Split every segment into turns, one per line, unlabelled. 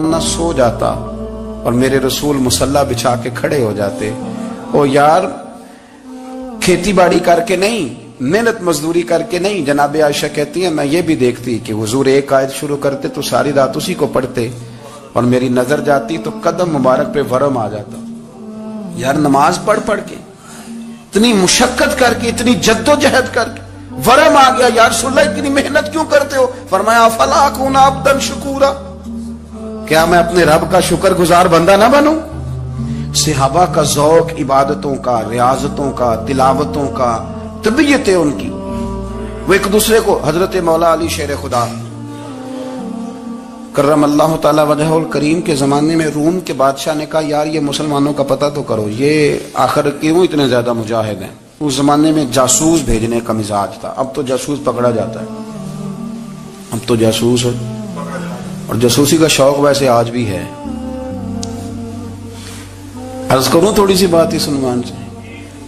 نہ سو جاتا اور میرے رسول مصلی بچھا کے کھڑے ہو جاتے. او یار کھیتی باڑی کر کے نہیں, محنت مزدوری کر کے نہیں. جناب عائشہ کہتی ہیں میں یہ بھی دیکھتی کہ حضور ایک آیت شروع کرتے تو ساری رات اسی کو پڑھتے, اور میری نظر جاتی تو قدم مبارک پہ ورم آ جاتا. یار نماز پڑھ پڑھ کے اتنی مشقت کر کے اتنی جد و جہد کر کے ورم آ گیا. یا رسول اللہ اتنی محنت کیوں کرتے ہو؟ فرمایا افلا اکون عبدا شکورا, کیا میں اپنے رب کا شکر گزار بندہ نہ بنوں؟ صحابہ کا ذوق عبادتوں کا, ریاضتوں کا, تلاوتوں کا, طبیعت ہے ان کی. وہ ایک دوسرے کو, حضرت مولا علی شیر خدا کرم اللہ تعالی وجہہ الکریم کے زمانے میں روم کے بادشاہ نے کہا یار یہ مسلمانوں کا پتہ تو کرو, یہ آخر کیوں اتنے زیادہ مجاہد ہیں. اس زمانے میں جاسوس بھیجنے کا مزاج تھا, اب تو جاسوس پکڑا جاتا ہے, اب تو جاسوس ہے, اور جاسوسی کا شوق ویسے آج بھی ہے. عرض کروں تھوڑی سی بات اس عنوان سے.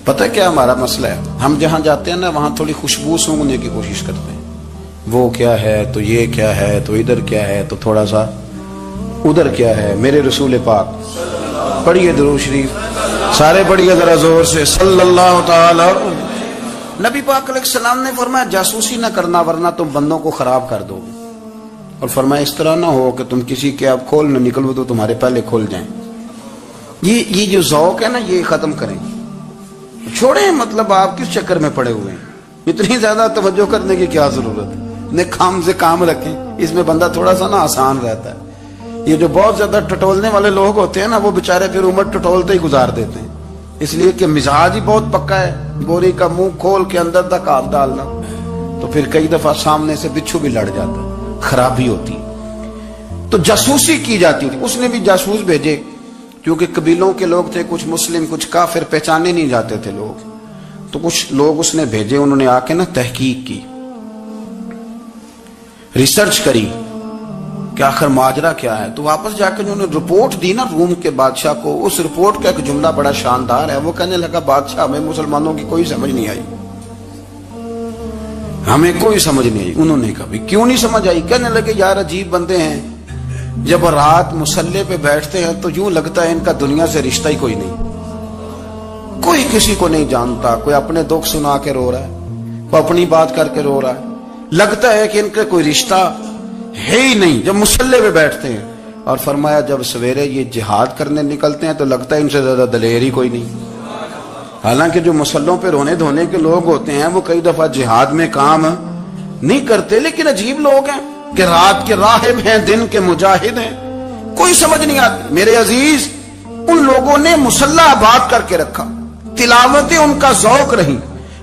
پتہ کیا ہمارا مسئلہ ہے, ہم جہاں جاتے ہیں نا وہاں تھوڑی خوشبو سونگنے کی کوشش کرتے ہیں. وہ کیا ہے تو یہ کیا ہے تو ادھر کیا ہے تو تھوڑا سا ادھر کیا ہے. میرے رسول پاک پڑھیے درود شریف, سارے پڑھیے ذرا زور سے صلی اللہ تعالی. نبی پاک علیہ السلام نے فرمایا جاسوسی نہ کرنا ورنہ تم بندوں کو خراب کر دو, اور فرمایا اس طرح نہ ہو کہ تم کسی کے آپ کھول نہ نکلو تو تمہارے پہلے کھول جائیں. یہ جو ذوق ہے نا یہ ختم کریں, چھوڑیں. مطلب آپ کس چکر میں پڑے ہوئے ہیں, اتنی زیادہ توجہ کرنے کی کیا ضرورت ہے. کام سے کام رکھیں, اس میں بندہ تھوڑا سا نا آسان رہتا ہے. یہ جو بہت زیادہ ٹٹولنے والے لوگ ہوتے ہیں نا وہ بےچارے پھر عمر ٹٹولتے ہی گزار دیتے ہیں, اس لیے کہ مزاج ہی بہت پکا ہے. بوری کا منہ کھول کے اندر تک ہاتھ ڈالنا تو پھر کئی دفعہ سامنے سے بچھو بھی لڑ جاتا ہے, خرابی ہوتی. تو جاسوسی کی جاتی تھی. اس نے بھی جاسوس بھیجے کیونکہ قبیلوں کے لوگ تھے, کچھ مسلم کچھ کافر, پہچانے نہیں جاتے تھے لوگ. تو کچھ لوگ اس نے بھیجے, انہوں نے آ کے نا تحقیق کی, ریسرچ کری کہ آخر ماجرا کیا ہے. تو واپس جا کے انہوں نے رپورٹ دی نا روم کے بادشاہ کو. اس رپورٹ کا ایک جملہ بڑا شاندار ہے. وہ کہنے لگا بادشاہ ہمیں مسلمانوں کی کوئی سمجھ نہیں آئی, ہمیں کوئی سمجھ نہیں آئی. انہوں نے کہا کیوں نہیں سمجھ آئی؟ کہنے لگے یار عجیب بندے ہیں, جب رات مصلی پہ بیٹھتے ہیں تو یوں لگتا ہے ان کا دنیا سے رشتہ ہی کوئی نہیں, کوئی کسی کو نہیں جانتا. کوئی اپنے دکھ سنا کے رو رہا ہے, کوئی اپنی بات کر کے رو رہا ہے, لگتا ہے کہ ان کا کوئی رشتہ ہے ہی نہیں جب مصلی پہ بیٹھتے ہیں. اور فرمایا جب سویرے یہ جہاد کرنے نکلتے ہیں تو لگتا ہے ان سے زیادہ دلیر ہی کوئی نہیں. حالانکہ جو مصلوں پہ رونے دھونے کے لوگ ہوتے ہیں وہ کئی دفعہ جہاد میں کام نہیں کرتے, لیکن عجیب لوگ ہیں کہ رات کے راہب ہیں, دن کے مجاہد ہیں, کوئی سمجھ نہیں آتی. میرے عزیز ان لوگوں نے مصلی آباد کر کے رکھا, تلاوتیں ان کا ذوق رہی,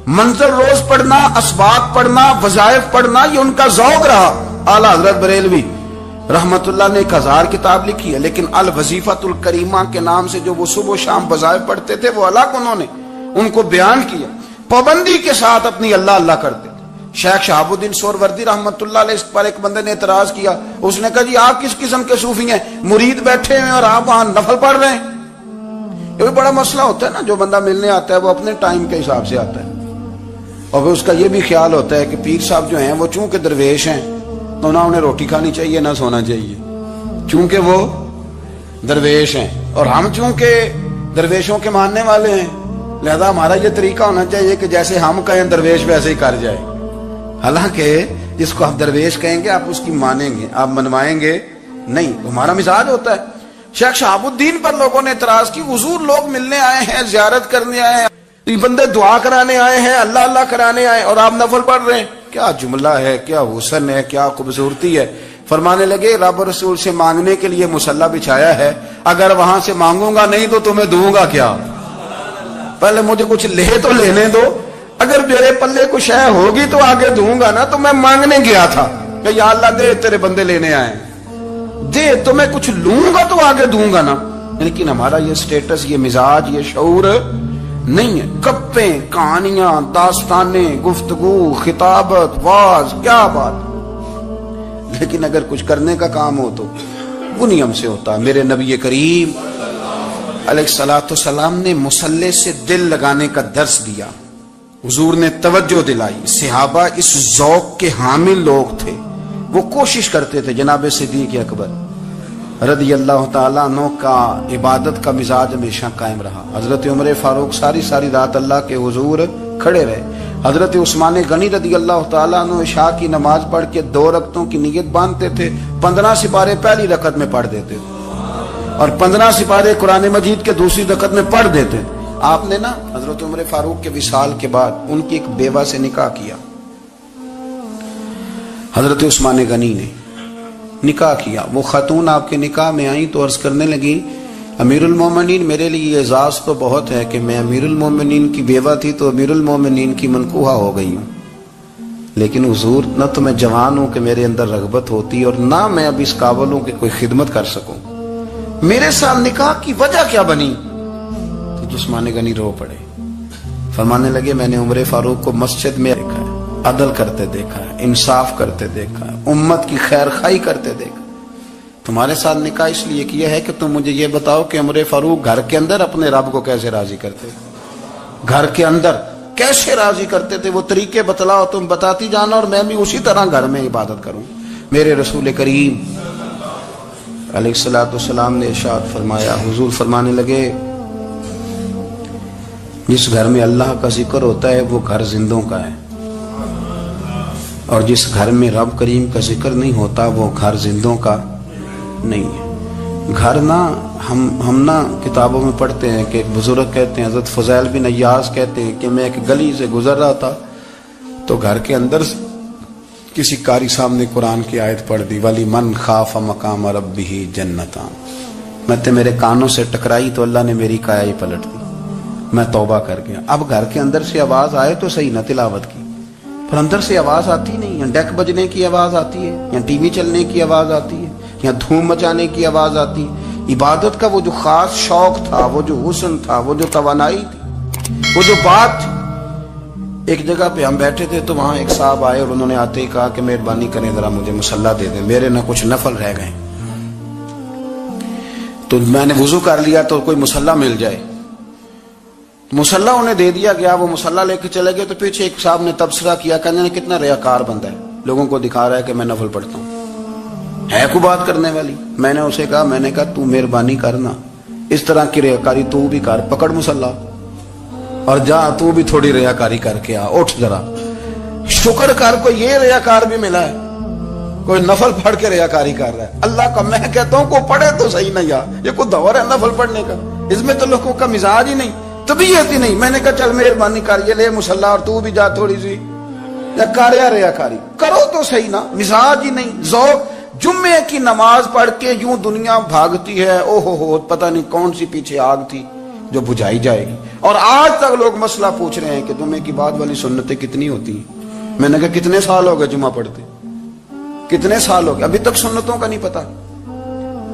منظر روز پڑھنا, اسباق پڑھنا, وظائف پڑھنا, یہ ان کا ذوق رہا. اعلیٰ حضرت بریلوی رحمت اللہ نے 1000 کتاب لکھی ہے, لیکن الوظیفۃ الکریمہ کے نام سے جو وہ صبح و شام وظائف پڑھتے تھے وہ الگ انہوں نے ان کو بیان کیا, پابندی کے ساتھ اپنی اللہ اللہ کرتے تھے. شیخ شہاب الدین سہروردی رحمت اللہ علیہ, اس پر ایک بندے نے اعتراض کیا. اس نے کہا جی آپ کس قسم کے صوفی ہیں, مرید بیٹھے ہیں اور آپ وہاں نفل پڑھ رہے ہیں. یہ بھی بڑا مسئلہ ہوتا ہے نا, جو بندہ ملنے آتا ہے وہ اپنے ٹائم کے حساب سے آتا ہے, اور پھر اس کا یہ بھی خیال ہوتا ہے کہ پیر صاحب جو ہیں وہ چونکہ درویش ہیں تو نہ انہیں روٹی کھانی چاہیے نہ سونا چاہیے, چونکہ وہ درویش ہیں, اور ہم چونکہ درویشوں کے ماننے والے ہیں لہذا ہمارا یہ طریقہ ہونا چاہیے کہ جیسے ہم کہیں درویش ویسے ہی کر جائے. حالانکہ جس کو آپ درویش کہیں گے آپ اس کی مانیں گے, آپ منوائیں گے نہیں, ہمارا مزاج ہوتا ہے. شیخ شہاب الدین پر لوگوں نے اعتراض کی, حضور لوگ ملنے آئے ہیں, زیارت کرنے آئے ہیں, بندے دعا کرانے آئے ہیں, اللہ اللہ کرانے آئے, اور آپ نفل پڑھ رہے ہیں. کیا جملہ ہے, کیا حسن ہے, کیا خوبصورتی ہے. فرمانے لگے رب رسول سے مانگنے کے لیے مصلی بچھایا ہے, اگر وہاں سے مانگوں گا نہیں تو تمہیں دوں گا کیا؟ پہلے مجھے کچھ لے تو لینے دو, اگر میرے پلے کچھ ہے ہوگی تو آگے دوں گا نا. تو میں مانگنے گیا تھا کہ یا اللہ دے, تیرے بندے لینے آئے دے, تو میں کچھ لوں گا تو آگے دوں گا نا. لیکن ہمارا یہ سٹیٹس, یہ مزاج, یہ شعور نہیں ہے. گپیں, کہانیاں, داستانیں, گفتگو, خطابت, واز, کیا بات. لیکن اگر کچھ کرنے کا کام ہو تو وہ نیم سے ہوتا. میرے نبی کریم علیہ الصلوۃ والسلام نے مصلی سے دل لگانے کا درس دیا, حضور نے توجہ دلائی. صحابہ اس ذوق کے حامل لوگ تھے, وہ کوشش کرتے تھے. جناب صدیق اکبر رضی اللہ تعالیٰ عنہ کا عبادت کا مزاج ہمیشہ قائم رہا۔ حضرت عمر فاروق ساری رات اللہ کے حضور کھڑے رہے۔ حضرت عثمان غنی رضی اللہ تعالیٰ عنہ عشاء کی نماز پڑھ کے 2 رکعتوں کی نیت باندھتے تھے، 15 سپارے پہلی رکعت میں پڑھ دیتے تھے اور 15 سپارے قرآن مجید کے دوسری رکعت میں پڑھ دیتے۔ آپ نے نا حضرت عمر فاروق کے وصال کے بعد ان کی ایک بیوہ سے نکاح کیا، حضرت عثمان غنی نے نکاح کیا۔ وہ خاتون آپ کے نکاح میں آئیں تو عرض کرنے لگی امیر المومنین میرے لیے اعزاز تو بہت ہے کہ میں امیر المومنین کی بیوہ تھی تو امیر المومنین کی منکوحہ ہو گئی ہوں، لیکن حضور نہ تو میں جوان ہوں کہ میرے اندر رغبت ہوتی اور نہ میں اب اس قابل ہوں کہ کوئی خدمت کر سکوں، میرے ساتھ نکاح کی وجہ کیا بنی؟ تو عثمان غنی رو پڑے، فرمانے لگے میں نے عمر فاروق کو مسجد میں دیکھا ہے، عدل کرتے دیکھا ہے، انصاف کرتے دیکھا ہے، امت کی خیر خواہی کرتے دیکھا، تمہارے ساتھ نکاح اس لیے کیا ہے کہ تم مجھے یہ بتاؤ کہ عمر فاروق گھر کے اندر اپنے رب کو کیسے راضی کرتے، گھر کے اندر کیسے راضی کرتے تھے، وہ طریقے بتلاؤ، تم بتاتی جانا اور میں بھی اسی طرح گھر میں عبادت کروں۔ میرے رسول کریم علیہ الصلوۃ والسلام نے ارشاد فرمایا، حضور فرمانے لگے جس گھر میں اللہ کا ذکر ہوتا ہے وہ گھر زندوں کا ہے، اور جس گھر میں رب کریم کا ذکر نہیں ہوتا وہ گھر زندوں کا نہیں ہے۔ گھر نہ ہم نہ کتابوں میں پڑھتے ہیں کہ ایک بزرگ کہتے ہیں، حضرت فضیل بن ایاز کہتے ہیں کہ میں ایک گلی سے گزر رہا تھا تو گھر کے اندر کسی قاری صاحب نے قرآن کی آیت پڑھ دی، ولی من خاف مقام ربہ جنتان، میں تے میرے کانوں سے ٹکرائی تو اللہ نے میری کایا ہی پلٹ دی، میں توبہ کر گیا۔ اب گھر کے اندر سے آواز آئے تو صحیح نہ تلاوت کی، پر اندر سے آواز آتی نہیں، یا ڈیک بجنے کی آواز آتی ہے، یا ٹی وی چلنے کی آواز آتی ہے، یا دھوم مچانے کی آواز آتی ہے۔ عبادت کا وہ جو خاص شوق تھا، وہ جو حسن تھا، وہ جو توانائی تھی، وہ جو بات تھی۔ ایک جگہ پہ ہم بیٹھے تھے تو وہاں ایک صاحب آئے اور انہوں نے آتے ہی کہا کہ مہربانی کریں ذرا مجھے مصلی دے دیں، میرے نہ کچھ نفل رہ گئے۔ تو میں نے وضو کر لیا تو کوئی مصلی مل جائے، مصلی انہیں دے دیا گیا، وہ مصلی لے کے چلے گئے تو پیچھے ایک صاحب نے تبصرہ کیا، کہنے نے کتنا ریاکار بندہ ہے، لوگوں کو دکھا رہا ہے کہ میں نفل پڑھتا ہوں، ہے کوئی بات کرنے والی؟ میں نے اسے کہا تو مہربانی کرنا اس طرح کی ریاکاری تو بھی کر، پکڑ مصلی اور جا تو بھی تھوڑی ریاکاری کر کے آ، اٹھ ذرا شکر کر، کوئی یہ ریاکار بھی ملا ہے، کوئی نفل پڑھ کے ریاکاری کر رہا ہے۔ اللہ کا میں کہتا ہوں کو پڑھے تو صحیح نہیں، یہ کوئی دور ہے نفل پڑھنے کا؟ اس میں تو لوگوں کا مزاج ہی نہیں، طبیعت ہی نہیں۔ میں نے کہا چل مہربانی کر یہ لے مصلی اور تو بھی جا تھوڑی سی یا کر یا ریاکاری کرو تو صحیح نا، مزاج ہی نہیں، ذوق۔ جمعے کی نماز پڑھ کے یوں دنیا بھاگتی ہے، او ہو پتہ نہیں کون سی پیچھے آگ تھی جو بجھائی جائے گی، اور آج تک لوگ مسئلہ پوچھ رہے ہیں کہ جمعے کی بعد والی سنتیں کتنی ہوتی ہیں۔ میں نے کہا کتنے سال ہو گئے جمعہ پڑھتے، کتنے سال ہو گئے، ابھی تک سنتوں کا نہیں پتا،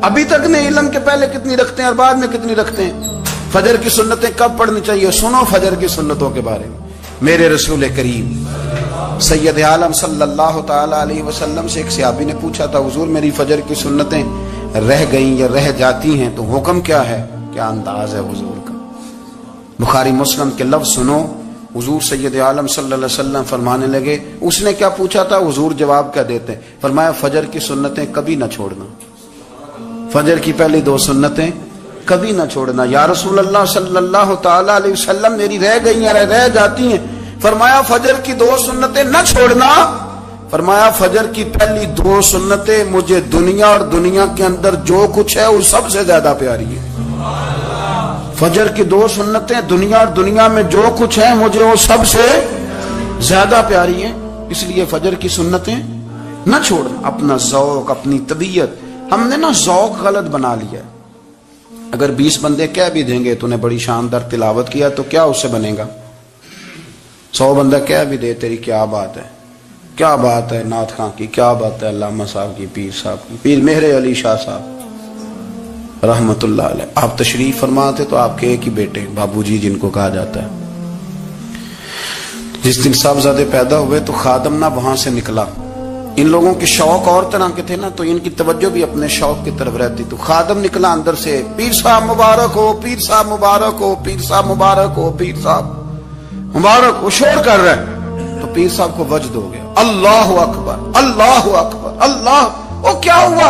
ابھی تک نہیں علم کے پہلے کتنی رکھتے ہیں اور بعد میں کتنی رکھتے ہیں۔ فجر کی سنتیں کب پڑھنی چاہیے، سنو فجر کی سنتوں کے بارے میں۔ میرے رسول کریم سید عالم صلی اللہ تعالی علیہ وسلم سے ایک صحابی نے پوچھا تھا، حضور میری فجر کی سنتیں رہ گئیں یا رہ جاتی ہیں تو حکم کیا ہے؟ کیا انداز ہے حضور کا؟ بخاری مسلم کے لفظ سنو، حضور سید عالم صلی اللہ علیہ وسلم فرمانے لگے، اس نے کیا پوچھا تھا، حضور جواب کیا دیتے ہیں؟ فرمایا فجر کی سنتیں کبھی نہ چھوڑنا، فجر کی پہلی 2 سنتیں کبھی نہ چھوڑنا۔ یا رسول اللہ صلی اللہ تعالی علیہ وسلم میری رہ گئی ہیں، رہ جاتی ہیں۔ فرمایا فجر کی 2 سنتیں نہ چھوڑنا، فرمایا فجر کی پہلی 2 سنتیں مجھے دنیا اور دنیا کے اندر جو کچھ ہے وہ سب سے زیادہ پیاری ہے۔ فجر کی 2 سنتیں دنیا اور دنیا میں جو کچھ ہے مجھے وہ سب سے زیادہ پیاری ہیں، اس لیے فجر کی سنتیں نہ چھوڑنا۔ اپنا ذوق، اپنی طبیعت، ہم نے نا ذوق غلط بنا لیا ہے۔ اگر 20 بندے کہہ بھی دیں گے تو نے بڑی شاندار تلاوت کیا تو کیا اس سے بنے گا؟ 100 بندہ کہہ بھی دے تیری کیا بات ہے، کیا بات ہے نعت خاں کی، کیا بات ہے علامہ صاحب کی، پیر صاحب کی، پیر مہر علی شاہ صاحب رحمت اللہ علیہ۔ آپ تشریف فرما تھے تو آپ کے ایک ہی بیٹے بابو جی جن کو کہا جاتا ہے، جس دن صاحبزادے پیدا ہوئے تو خادم نہ وہاں سے نکلا۔ ان لوگوں کے شوق اور طرح کے تھے نا تو ان کی توجہ بھی اپنے شوق کی طرف رہتی، تو خادم نکلا اندر سے، پیر صاحب مبارک ہو، پیر صاحب مبارک ہو، پیر صاحب مبارک ہو، پیر صاحب مبارک ہو، شور کر رہا ہے۔ تو پیر صاحب کو وجد ہو گیا، اللہ اکبر اللہ اکبر اللہ۔ وہ کیا ہوا؟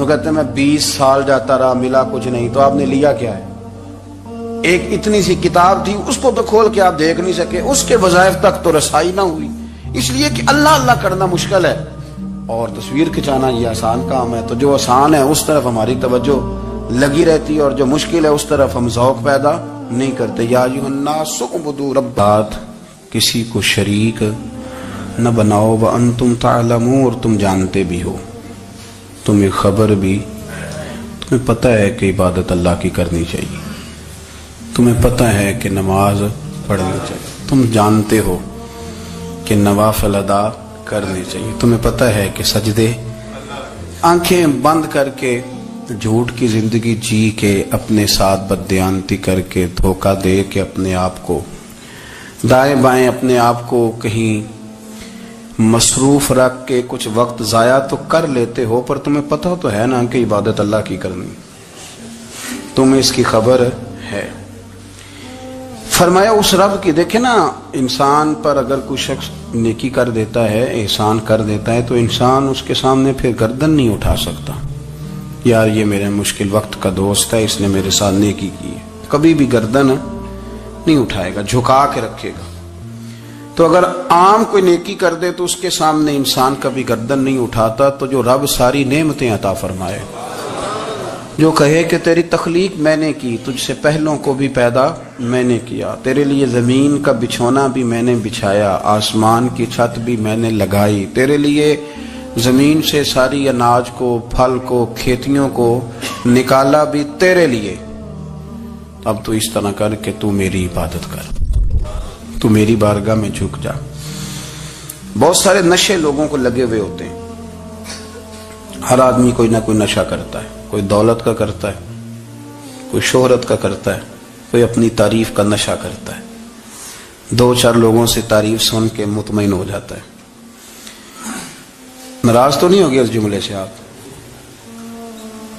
وہ کہتے ہیں میں 20 سال جاتا رہا ملا کچھ نہیں، تو آپ نے لیا کیا ہے؟ ایک اتنی سی کتاب تھی، اس کو تو کھول کے آپ دیکھ نہیں سکے، اس کے وظائف تک تو رسائی نہ ہوئی، اس لیے کہ اللہ اللہ کرنا مشکل ہے اور تصویر کھچانا یہ آسان کام ہے۔ تو جو آسان ہے اس طرف ہماری توجہ لگی رہتی ہے اور جو مشکل ہے اس طرف ہم ذوق پیدا نہیں کرتے۔ یا ایھا الناس اعبدوا ربکم، کسی کو شریک نہ بناؤ، وانتم تعلمون، اور تم جانتے بھی ہو، تمہیں خبر بھی، تمہیں پتہ ہے کہ عبادت اللہ کی کرنی چاہیے، تمہیں پتہ ہے کہ نماز پڑھنی چاہیے، تم جانتے ہو کہ نوافل ادا کرنے چاہیے، تمہیں پتہ ہے کہ سجدے آنکھیں بند کر کے جھوٹ کی زندگی جی کے اپنے ساتھ بددیانتی کر کے دھوکہ دے کے اپنے آپ کو دائیں بائیں اپنے آپ کو کہیں مصروف رکھ کے کچھ وقت ضائع تو کر لیتے ہو، پر تمہیں پتہ تو ہے نا کہ عبادت اللہ کی کرنی، تمہیں اس کی خبر ہے۔ فرمایا اس رب کی، دیکھیں نا انسان پر اگر کوئی شخص نیکی کر دیتا ہے، احسان کر دیتا ہے، تو انسان اس کے سامنے پھر گردن نہیں اٹھا سکتا، یار یہ میرے مشکل وقت کا دوست ہے، اس نے میرے ساتھ نیکی کی ہے، کبھی بھی گردن نہیں اٹھائے گا، جھکا کے رکھے گا۔ تو اگر عام کوئی نیکی کر دے تو اس کے سامنے انسان کبھی گردن نہیں اٹھاتا، تو جو رب ساری نعمتیں عطا فرمائے، جو کہے کہ تیری تخلیق میں نے کی، تجھ سے پہلوں کو بھی پیدا میں نے کیا، تیرے لیے زمین کا بچھونا بھی میں نے بچھایا، آسمان کی چھت بھی میں نے لگائی، تیرے لیے زمین سے ساری اناج کو، پھل کو، کھیتیوں کو نکالا بھی تیرے لیے، اب تو اس طرح کر کہ تو میری عبادت کر، تو میری بارگاہ میں جھک جا۔ بہت سارے نشے لوگوں کو لگے ہوئے ہوتے ہیں، ہر آدمی کوئی نہ کوئی نشہ کرتا ہے، کوئی دولت کا کرتا ہے، کوئی شہرت کا کرتا ہے، کوئی اپنی تعریف کا نشہ کرتا ہے، دو چار لوگوں سے تعریف سن کے مطمئن ہو جاتا ہے۔ ناراض تو نہیں ہوگی اس جملے سے؟ آپ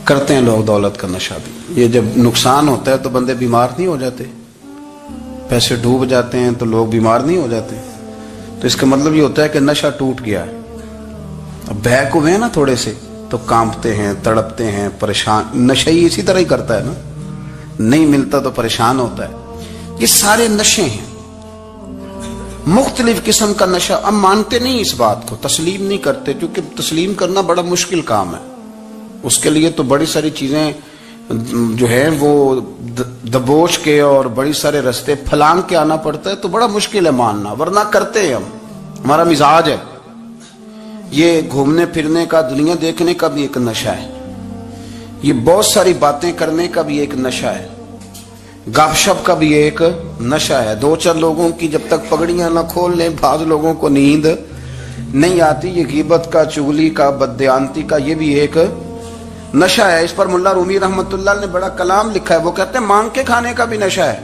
کرتے ہیں لوگ دولت کا نشہ بھی، یہ جب نقصان ہوتا ہے تو بندے بیمار نہیں ہو جاتے، پیسے ڈوب جاتے ہیں تو لوگ بیمار نہیں ہو جاتے، تو اس کا مطلب یہ ہوتا ہے کہ نشہ ٹوٹ گیا ہے۔ اب بہک ہوئے ہیں نا تھوڑے سے تو کانپتے ہیں، تڑپتے ہیں، پریشان، نشہ ہی اسی طرح ہی کرتا ہے نا، نہیں ملتا تو پریشان ہوتا ہے۔ یہ سارے نشے ہیں، مختلف قسم کا نشہ۔ اب مانتے نہیں اس بات کو، تسلیم نہیں کرتے، کیونکہ تسلیم کرنا بڑا مشکل کام ہے، اس کے لیے تو بڑی ساری چیزیں جو ہیں وہ دبوچ کے اور بڑی سارے رستے پھلانگ کے آنا پڑتا ہے، تو بڑا مشکل ہے ماننا، ورنہ کرتے ہیں ہم، ہمارا مزاج ہے۔ یہ گھومنے پھرنے کا، دنیا دیکھنے کا بھی ایک نشہ ہے، یہ بہت ساری باتیں کرنے کا بھی ایک نشہ ہے، گپ شپ کا بھی ایک نشہ ہے۔ دو چار لوگوں کی جب تک پگڑیاں نہ کھول لیں، بعض لوگوں کو نیند نہیں آتی، یہ غیبت کا، چغلی کا، بددیانتی کا، یہ بھی ایک نشہ ہے۔ اس پر ملا رومی رحمت اللہ نے بڑا کلام لکھا ہے، وہ کہتے ہیں مانگ کے کھانے کا بھی نشہ ہے،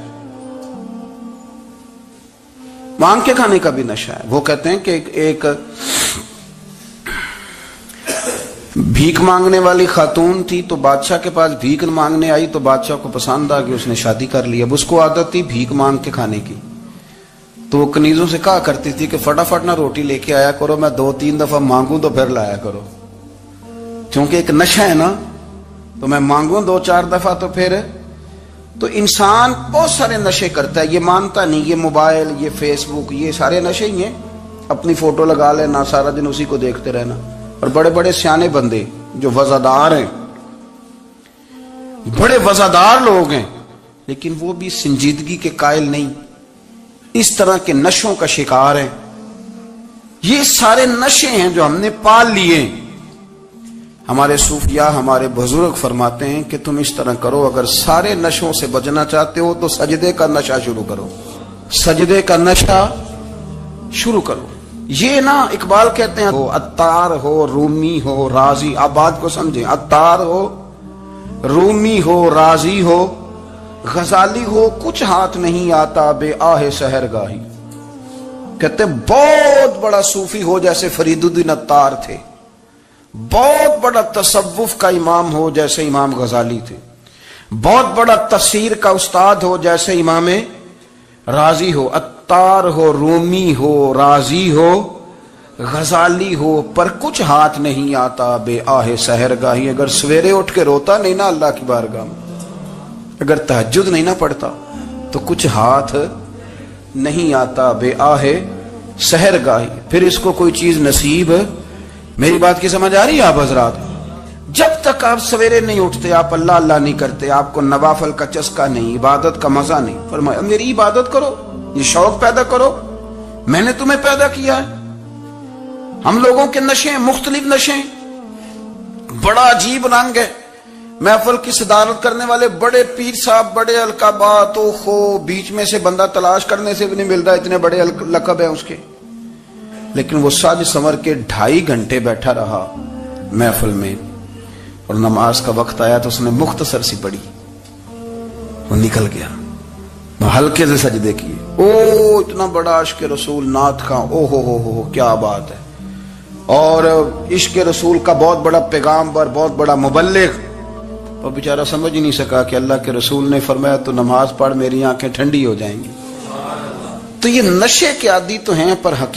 مانگ کے کھانے کا بھی نشہ ہے۔ وہ کہتے ہیں کہ ایک بھیک مانگنے والی خاتون تھی، تو بادشاہ کے پاس بھیک مانگنے آئی، تو بادشاہ کو پسند آ گئی، اس نے شادی کر لی۔ اب اس کو عادت تھی بھیک مانگ کے کھانے کی، تو وہ کنیزوں سے کہا کرتی تھی کہ فٹافٹ نہ روٹی لے کے آیا کرو، میں 2-3 دفعہ مانگوں تو پھر لایا کرو، کیونکہ ایک نشہ ہے نا، تو میں مانگوں 2-4 دفعہ تو پھر۔ تو انسان بہت سارے نشے کرتا ہے، یہ مانتا نہیں، یہ موبائل، یہ فیس بک، یہ سارے نشے ہی ہیں، اپنی فوٹو لگا لینا، سارا دن اسی کو دیکھتے رہنا۔ اور بڑے بڑے سیانے بندے جو وزادار ہیں، بڑے وزادار لوگ ہیں، لیکن وہ بھی سنجیدگی کے قائل نہیں، اس طرح کے نشوں کا شکار ہیں۔ یہ سارے نشے ہیں جو ہم نے پال لیے۔ ہمارے صوفیاء، ہمارے بزرگ فرماتے ہیں کہ تم اس طرح کرو، اگر سارے نشوں سے بچنا چاہتے ہو تو سجدے کا نشہ شروع کرو، سجدے کا نشہ شروع کرو۔ یہ نا اقبال کہتے ہیں، عطار ہو، رومی ہو، رازی، آپ بات کو سمجھیں، عطار ہو، رومی ہو، رازی ہو، غزالی ہو، کچھ ہاتھ نہیں آتا بے آہ سحرگاہی۔ کہتے ہیں بہت بڑا صوفی ہو جیسے فرید الدین عطار تھے، بہت بڑا تصوف کا امام ہو جیسے امام غزالی تھے، بہت بڑا تفسیر کا استاد ہو جیسے امام رازی ہو، عطار ہو، رومی ہو، رازی ہو، غزالی ہو پر کچھ ہاتھ نہیں آتا بے آہ سحر گاہی. اگر سویرے اٹھ کے روتا نہیں نا اللہ کی بارگاہ میں, اگر تہجد نہیں نہ پڑھتا تو کچھ ہاتھ نہیں آتا بے آہ سحر گاہی. پھر اس کو کوئی چیز نصیب, میری بات کی سمجھ آ رہی ہے آپ حضرات؟ جب تک آپ سویرے نہیں اٹھتے, آپ اللہ اللہ نہیں کرتے, آپ کو نوافل کا چسکا نہیں, عبادت کا مزہ نہیں, فرمایا میری عبادت کرو, یہ شوق پیدا کرو, میں نے تمہیں پیدا کیا ہے. ہم لوگوں کے نشے مختلف نشے, بڑا عجیب رنگ ہے. محفل کی صدارت کرنے والے بڑے پیر صاحب, بڑے القابات, او خو بیچ میں سے بندہ تلاش کرنے سے بھی نہیں مل رہا, اتنے بڑے لقب ہیں اس کے. لیکن وہ سج سنور کے 2.5 گھنٹے بیٹھا رہا محفل میں, اور نماز کا وقت آیا تو اس نے مختصر سی پڑھی, وہ نکل گیا. ہلکے سے سجدے کیے. او اتنا بڑا عشق رسول, نعت خواں, او ہو کیا بات ہے. اور عشق رسول کا بہت بڑا پیغامبر, بہت بڑا مبلغ, اور بیچارہ سمجھ ہی نہیں سکا کہ اللہ کے رسول نے فرمایا تو نماز پڑھ میری آنکھیں ٹھنڈی ہو جائیں گی. تو یہ نشے کے عادی تو ہیں, پر حقیقت